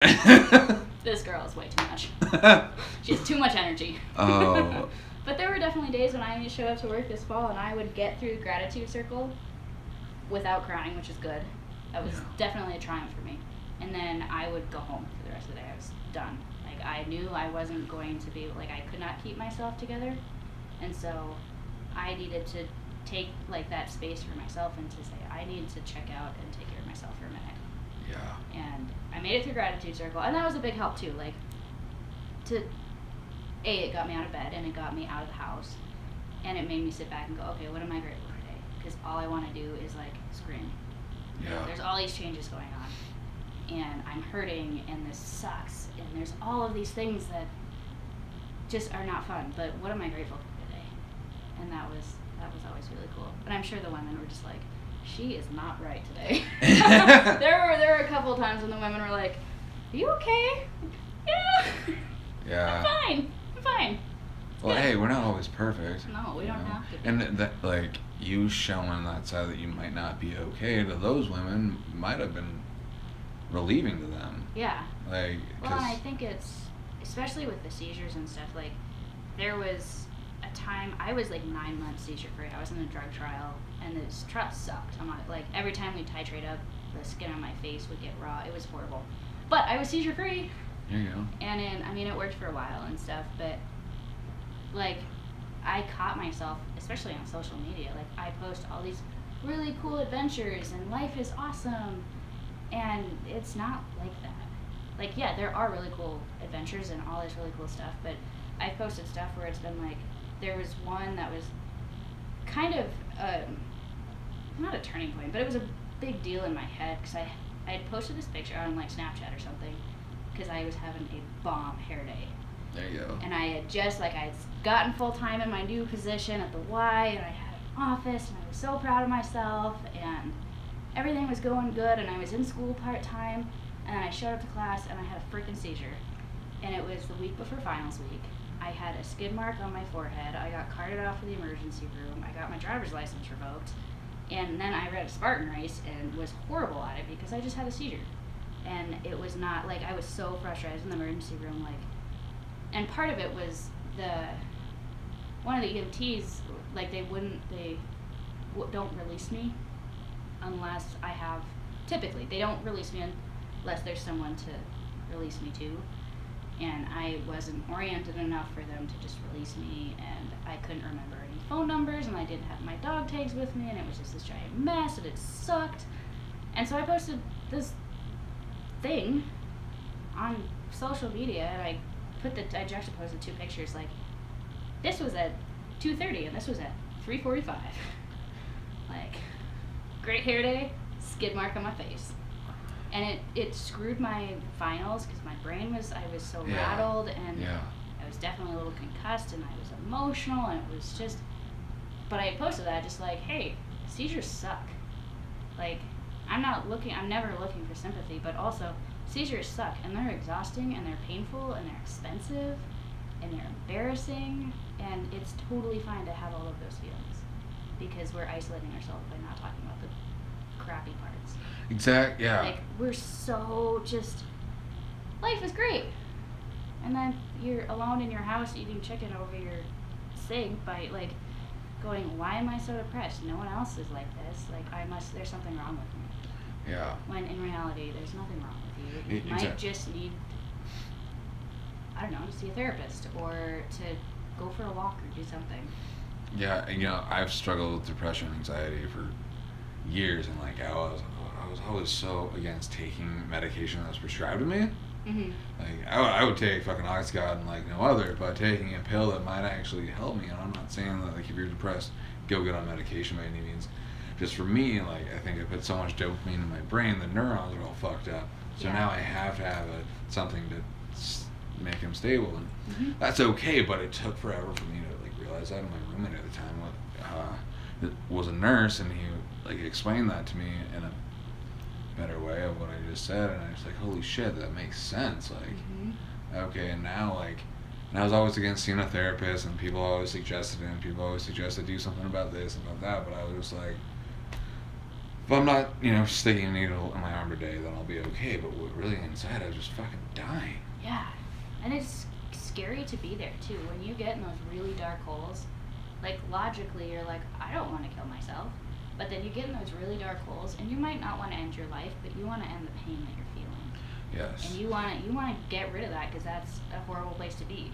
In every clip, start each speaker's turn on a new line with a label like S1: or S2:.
S1: This girl is way too much. She has too much energy.
S2: Oh.
S1: But there were definitely days when I showed up to work this fall and I would get through the gratitude circle without crying, which is good. That was definitely a triumph for me. And then I would go home for the rest of the day. I was done. Like, I knew I wasn't going to be, like, I could not keep myself together. And so I needed to take, like, that space for myself and to say, I need to check out and take care of myself for a minute.
S2: Yeah.
S1: And I made it through gratitude circle, and that was a big help too. Like, it got me out of bed and it got me out of the house, and it made me sit back and go, okay, what am I grateful for today? Because all I want to do is like scream.
S2: Yeah.
S1: There's all these changes going on, and I'm hurting, and this sucks, and there's all of these things that just are not fun. But what am I grateful for today? And that was always really cool. And I'm sure the women were just like, she is not right today. There were a couple of times when the women were like, are you okay? Yeah.
S2: Yeah.
S1: I'm fine.
S2: Well, hey, we're not always perfect.
S1: No, we don't have to be.
S2: And that, like, you showing that side that you might not be okay to those women might have been relieving to them.
S1: Yeah.
S2: Like,
S1: well, and I think it's, especially with the seizures and stuff, like, there was a time, I was like 9 months seizure free. I was in a drug trial, and this trial sucked. I'm not, like, every time we titrate up, the skin on my face would get raw. It was horrible. But I was seizure free.
S2: There you go.
S1: And it worked for a while and stuff, but, like, I caught myself, especially on social media, like, I post all these really cool adventures, and life is awesome, and it's not like that. Like, yeah, there are really cool adventures and all this really cool stuff, but I've posted stuff where it's been like, there was one that was kind of, not a turning point, but it was a big deal in my head, because I had posted this picture on, like, Snapchat or something, because I was having a bomb hair day.
S2: There you go.
S1: And I had just, like, I had gotten full-time in my new position at the Y, and I had an office, and I was so proud of myself, and everything was going good, and I was in school part-time, and then I showed up to class, and I had a freaking seizure. And it was the week before finals week. I had a skid mark on my forehead. I got carted off to the emergency room. I got my driver's license revoked. And then I read a Spartan race and was horrible at it because I just had a seizure. And it was not, like, I was so frustrated. I was in the emergency room, like, and part of it was one of the EMTs, like, they don't release me unless I have, typically, they don't release me unless there's someone to release me to. And I wasn't oriented enough for them to just release me, and I couldn't remember any phone numbers, and I didn't have my dog tags with me, and it was just this giant mess, and it sucked. And so I posted this thing on social media, and I juxtaposed the two pictures, like, this was at 2:30, and this was at 3:45. Like, great hair day, skid mark on my face. And it screwed my finals because my brain was, I was so rattled, and I was definitely a little concussed, and I was emotional, and it was just, but I posted that just like, hey, seizures suck. Like, I'm never looking for sympathy, but also, seizures suck, and they're exhausting, and they're painful, and they're expensive, and they're embarrassing, and it's totally fine to have all of those feelings, because we're isolating ourselves by not talking about the crappy parts.
S2: Exactly, yeah.
S1: Like, we're so just, life is great. And then you're alone in your house eating chicken over your sink by, like, going, why am I so depressed? No one else is like this. Like, there's something wrong with me.
S2: Yeah.
S1: When in reality, there's nothing wrong with you. You might just need, I don't know, to see a therapist or to go for a walk or do something.
S2: Yeah, and, I've struggled with depression and anxiety for years, and, like, I was always so against taking medication that was prescribed to me.
S1: Mm-hmm.
S2: Like, I would take fucking Oxycontin and, like, no other, but taking a pill that might actually help me, and I'm not saying that, like, if you're depressed, go get on medication by any means. Just for me, like, I think I put so much dopamine in my brain, the neurons are all fucked up. So now I have to have something to make him stable, and that's okay, but it took forever for me to, like, realize that. And my roommate at the time was a nurse, and he, like, explained that to me in a better way of what I just said, and I was like, holy shit, that makes sense. Like, okay, and now, like, and I was always against seeing a therapist, and people always suggested do something about this and about that, but I was just like, if I'm not, sticking a needle in my arm today, then I'll be okay. But really inside, I was just fucking dying.
S1: Yeah, and it's scary to be there too. When you get in those really dark holes, like logically you're like, I don't want to kill myself. But then you get in those really dark holes, and you might not want to end your life, but you want to end the pain that you're feeling.
S2: Yes.
S1: And you want to get rid of that because that's a horrible place to be.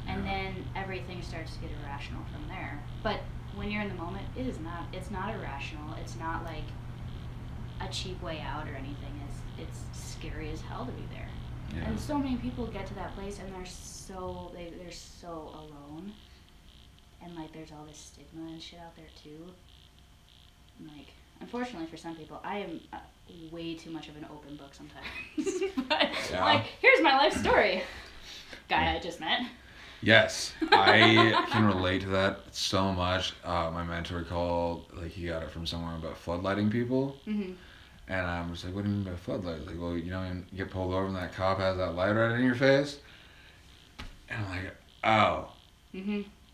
S1: And then everything starts to get irrational from there. But when you're in the moment, it's not irrational. It's not like a cheap way out or anything. It's scary as hell to be there.
S2: Yeah.
S1: And so many people get to that place and they're so alone. And like there's all this stigma and shit out there too. And, like, unfortunately for some people, I am way too much of an open book sometimes. But like, here's my life story. Guy I just met.
S2: Yes, I can relate to that so much. My mentor he got it from somewhere about floodlighting people.
S1: Mm-hmm.
S2: And I'm just like, what do you mean by floodlight? Like, well, you get pulled over and that cop has that light right in your face? And I'm like, oh,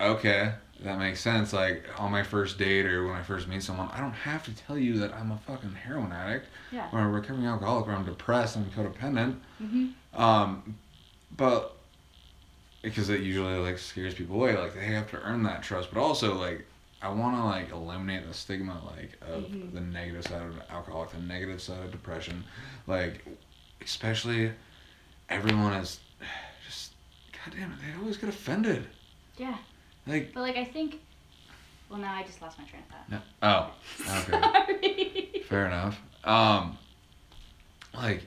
S2: okay, that makes sense. Like, on my first date or when I first meet someone, I don't have to tell you that I'm a fucking heroin addict or a recovering alcoholic or I'm depressed and codependent. But because it usually, like, scares people away. Like, they have to earn that trust. But also, like, I want to, like, eliminate the stigma, like, of the negative side of alcoholic, the negative side of depression. Like, especially everyone is just, God damn it, they always get offended.
S1: Yeah.
S2: Like,
S1: but, like, I think, well, now I just lost my train of thought.
S2: No. Oh, okay.
S1: Sorry.
S2: Fair enough. Like,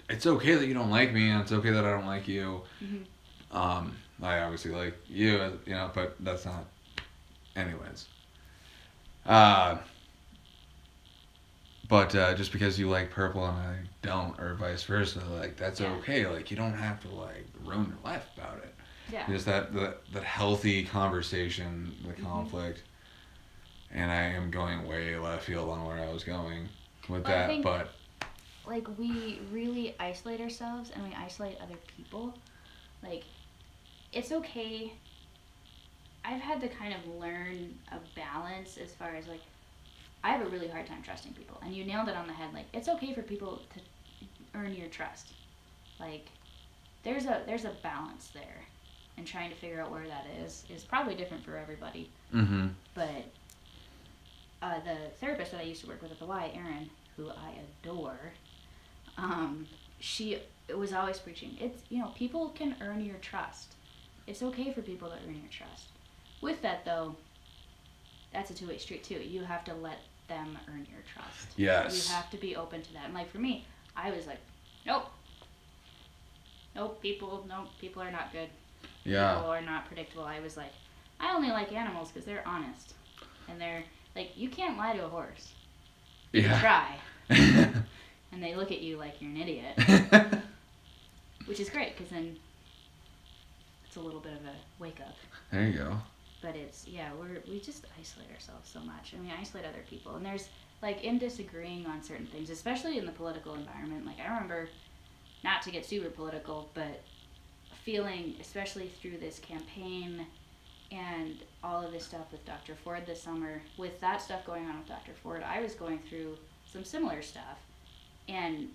S2: it's okay that you don't like me, and it's okay that I don't like you. I obviously like you, but that's not. Anyways. But just because you like purple and I don't, or vice versa, like, that's okay. Like, you don't have to, like, ruin your life about it.
S1: Yeah.
S2: Just that healthy conversation, the conflict. And I am going way left field on where I was going with that, but
S1: like, we really isolate ourselves and we isolate other people. Like, it's okay. I've had to kind of learn a balance as far as, like, I have a really hard time trusting people. And you nailed it on the head. Like, it's okay for people to earn your trust. Like, there's a balance there. And trying to figure out where that is probably different for everybody. But the therapist that I used to work with at the Y, Erin, who I adore, she was always preaching, it's, people can earn your trust. It's okay for people to earn your trust. With that, though, that's a two-way street, too. You have to let them earn your trust.
S2: Yes.
S1: You have to be open to that. And, like, for me, I was like, nope, people are not good.
S2: Yeah.
S1: People are not predictable. I was like, I only like animals because they're honest. And they're, like, you can't lie to a horse. You can try. And they look at you like you're an idiot. Which is great, because then it's a little bit of a wake-up.
S2: There you go.
S1: But it's, we just isolate ourselves so much. And we isolate other people. And there's, like, in disagreeing on certain things, especially in the political environment. Like, I remember, not to get super political, but feeling, especially through this campaign and all of this stuff with Dr. Ford this summer, with that stuff going on with Dr. Ford, I was going through some similar stuff. And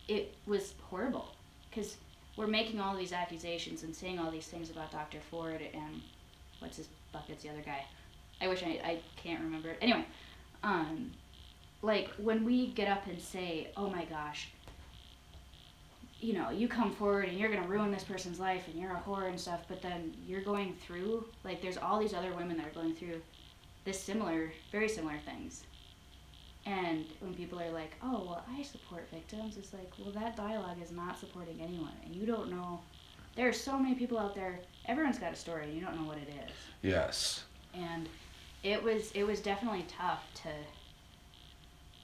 S1: it was horrible, because we're making all these accusations and saying all these things about Dr. Ford and what's his bucket's the other guy. I wish I can't remember it. Anyway, like, when we get up and say, oh my gosh, you come forward and you're going to ruin this person's life and you're a whore and stuff, but then you're going through, like, there's all these other women that are going through very similar things. And when people are like, oh, well, I support victims, it's like, well, that dialogue is not supporting anyone. And you don't know, there are so many people out there, everyone's got a story, and you don't know what it is.
S2: Yes.
S1: And it was definitely tough to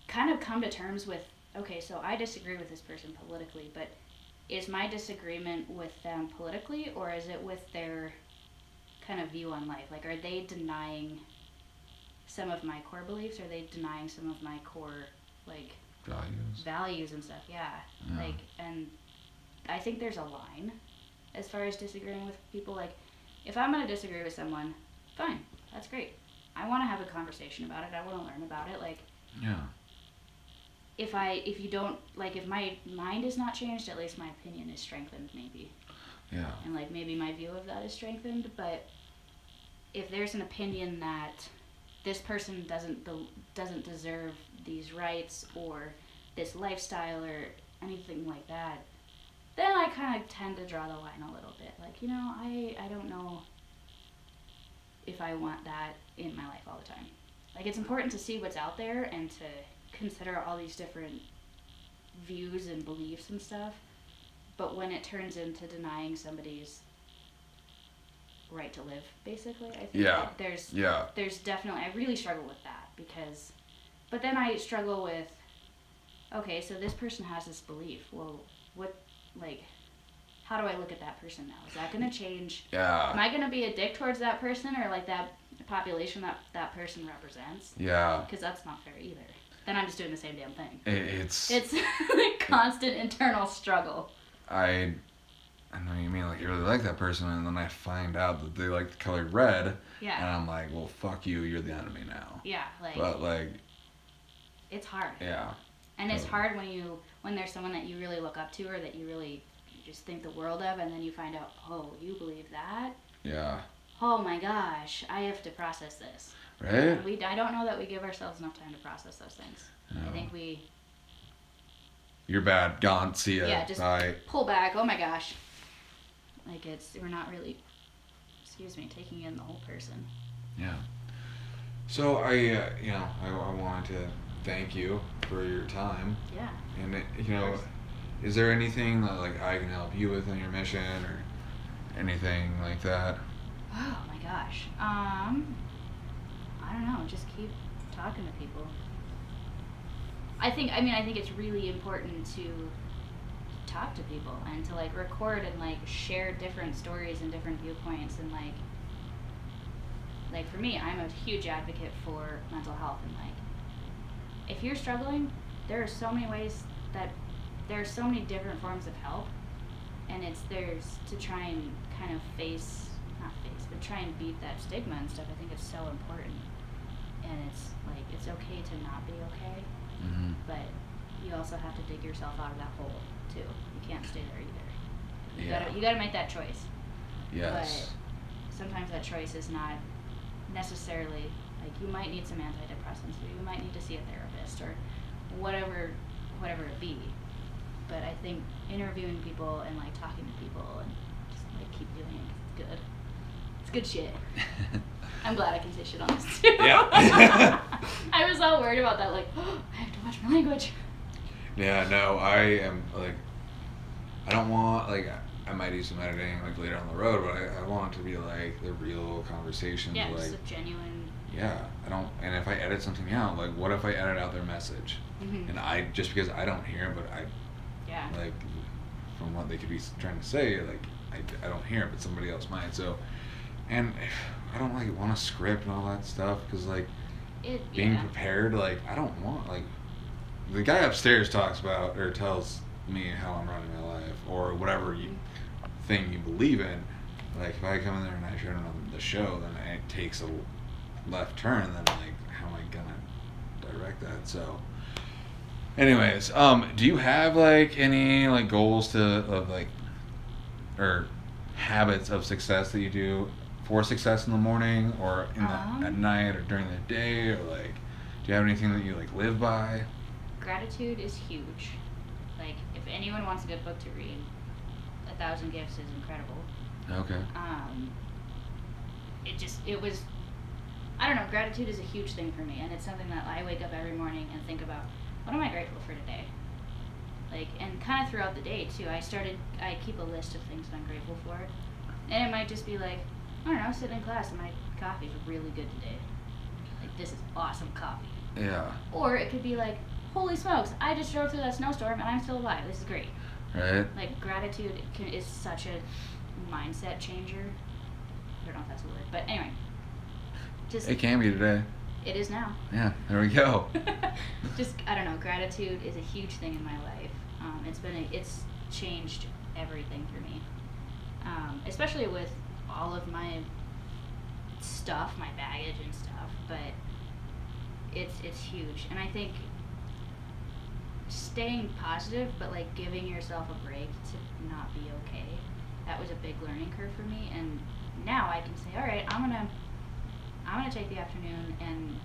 S1: kind of come to terms with, okay, so I disagree with this person politically, but is my disagreement with them politically, or is it with their kind of view on life? Like, are they denying some of my core beliefs? Are they denying some of my core, like, values and stuff? Yeah. Like, and I think there's a line as far as disagreeing with people. Like, if I'm going to disagree with someone, fine, that's great. I want to have a conversation about it. I want to learn about it. Like,
S2: Yeah.
S1: if you don't, like, if my mind is not changed, at least my opinion is strengthened, maybe.
S2: Yeah.
S1: And, like, maybe my view of that is strengthened. But if there's an opinion that this person doesn't deserve these rights or this lifestyle or anything like that, then I kind of tend to draw the line a little bit. Like, you know, I don't know if I want that in my life all the time. Like, it's important to see what's out there and to consider all these different views and beliefs and stuff. But when it turns into denying somebody's right to live, basically, I think that there's definitely, I really struggle with that because, but then I struggle with, okay, so this person has this belief. Well, how do I look at that person now? Is that going to change?
S2: Yeah.
S1: Am I going to be a dick towards that person or like that population that person represents?
S2: Yeah.
S1: Because that's not fair either. Then I'm just doing the same damn thing.
S2: It's
S1: like constant internal struggle.
S2: I know what you mean, like, you really like that person, and then I find out that they like the color red,
S1: Yeah.
S2: and I'm like, well, fuck you, you're the enemy now.
S1: Yeah, like.
S2: But, like.
S1: It's hard.
S2: Yeah.
S1: And it's hard when there's someone that you really look up to or that you just think the world of, and then you find out, oh, you believe that?
S2: Yeah.
S1: Oh my gosh, I have to process this.
S2: Right?
S1: And I don't know that we give ourselves enough time to process those things.
S2: No.
S1: I think we...
S2: You're bad. Gone. See ya.
S1: Yeah, just
S2: Bye.
S1: pull back. Oh my gosh. Like, we're not really, taking in the whole person.
S2: Yeah. So I wanted to thank you for your time.
S1: Yeah.
S2: And is there anything that like I can help you with in your mission or anything like that?
S1: Oh my gosh. I don't know. Just keep talking to people. I think it's really important to talk to people and to like record and like share different stories and different viewpoints and like for me, I'm a huge advocate for mental health and like if you're struggling, there are so many different forms of help, and there's to try and kind of try and beat that stigma and stuff. I think it's so important, and it's like it's okay to not be okay,
S2: Mm-hmm.
S1: but you also have to dig yourself out of that hole too. You can't stay there either.
S2: Yeah.
S1: You gotta make that choice.
S2: Yes.
S1: But sometimes that choice is not necessarily like you might need some antidepressants or you might need to see a therapist or whatever it be. But I think interviewing people and like talking to people and just like keep doing it 'cause it's good. It's good shit. I'm glad I can say shit on this too.
S2: Yeah.
S1: I was all worried about that, like, oh, I have to watch my language.
S2: Yeah, no, I am like, I don't want like I might do some editing like later on the road, but I want it to be like the real conversations.
S1: Yeah,
S2: like,
S1: just a genuine.
S2: Yeah, and if I edit something out, like what if I edit out their message,
S1: Mm-hmm.
S2: and just because I don't hear it, but
S1: Yeah.
S2: like from what they could be trying to say, like I don't hear it, but somebody else might. So, and I don't like want a script and all that stuff because like being prepared, like I don't want like the guy upstairs talks about or tells me how I'm running my life or whatever thing you believe in. Like if I come in there and I turn on the show, then it takes a left turn, then like how am I gonna direct that? So anyways, do you have like any like goals or habits of success that you do for success in the morning or at night or during the day, or like do you have anything that you like live by?
S1: Gratitude is huge. Like if anyone wants a good book to read, 1,000 Gifts is incredible.
S2: Okay.
S1: I don't know, gratitude is a huge thing for me, and it's something that I wake up every morning and think about, what am I grateful for today? Like, and kind of throughout the day, too. I keep a list of things that I'm grateful for, and it might just be like, I don't know, sitting in class and my coffee's really good today. Like, this is awesome coffee.
S2: Yeah.
S1: Or it could be like, holy smokes, I just drove through that snowstorm and I'm still alive. This is great.
S2: Right.
S1: Like, gratitude is such a mindset changer. I don't know if that's a word, but anyway.
S2: It can be today.
S1: It is now.
S2: Yeah, there we go.
S1: I don't know, gratitude is a huge thing in my life. It's changed everything for me. Especially with all of my stuff, my baggage and stuff, but it's huge. And I think staying positive, but like giving yourself a break to not be okay, that was a big learning curve for me. And now I can say, all right, I'm gonna take the afternoon and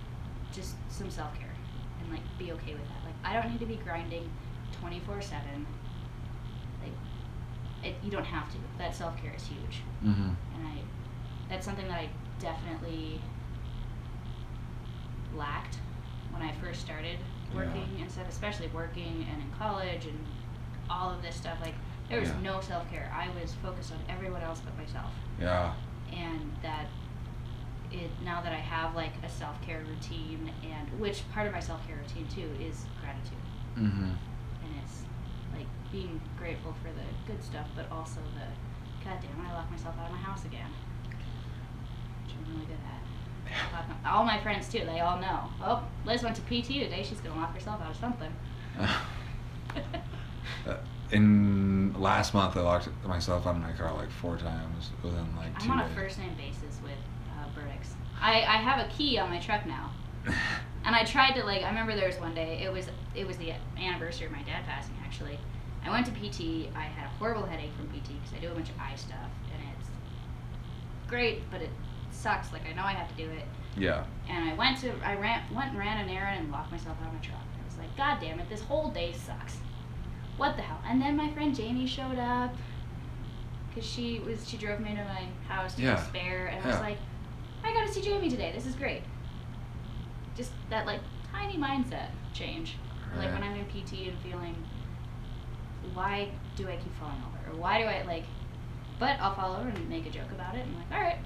S1: just some self-care and like be okay with that. Like I don't need to be grinding 24/7. Like you don't have to. That self-care is huge.
S2: Mm-hmm.
S1: And that's something that I definitely lacked when I first started working and stuff, especially working and in college and all of this stuff. Like there was no self-care. I was focused on everyone else but myself.
S2: Yeah.
S1: And now that I have like a self-care routine, and which part of my self-care routine too is gratitude.
S2: Mm-hmm.
S1: And it's like being grateful for the good stuff, but also the goddamn, I locked myself out of my house again, which I'm really good at. All my friends too, they all know. Oh, Liz went to PT today, she's gonna lock herself out of something.
S2: In last month, I locked myself out of my car like 4 times within like 2 days.
S1: I'm on a first name basis with Burdix. I have a key on my truck now. And I tried to I remember there was one day, it was the anniversary of my dad passing actually. I went to PT, I had a horrible headache from PT because I do a bunch of eye stuff, and it's great, but it sucks, like I know I have to do it.
S2: Yeah.
S1: And I went and ran an errand and locked myself out of my truck. I was like, God damn it, this whole day sucks. What the hell? And then my friend Jamie showed up, because she drove me to my house to spare, and I was like, I gotta see Jamie today, this is great. Just that tiny mindset change.
S2: Right.
S1: Like when I'm in PT and feeling, why do I keep falling over? Or why do I but I'll fall over and make a joke about it, and I'm like, alright.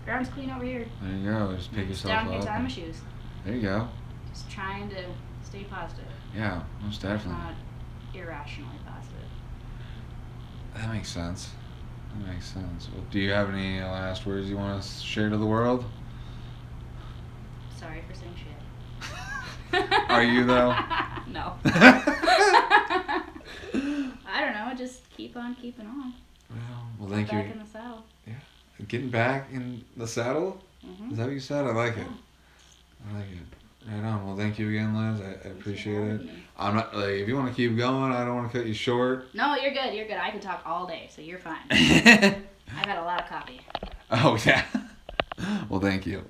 S1: Ground's clean over here.
S2: There you go, just pick yourself
S1: down
S2: up.
S1: here tying my shoes.
S2: There you go.
S1: Just trying to stay positive.
S2: Yeah, most definitely.
S1: Not irrationally positive.
S2: That makes sense. That makes sense. Well, do you have any last words you want to share to the world?
S1: Sorry for saying shit.
S2: Are you though?
S1: No. I don't know. Just keep on keeping on.
S2: Well, thank you.
S1: Back in the saddle.
S2: Yeah, getting back in the saddle.
S1: Mm-hmm.
S2: Is that what you said? I like it.
S1: Yeah.
S2: I like it. Right on. Well, thank you again, Liz. I appreciate it.
S1: Me.
S2: I'm not if you want to keep going, I don't want to cut you short.
S1: No, you're good. You're good. I can talk all day, so you're fine. I've had a lot of coffee.
S2: Oh yeah. Well, thank you.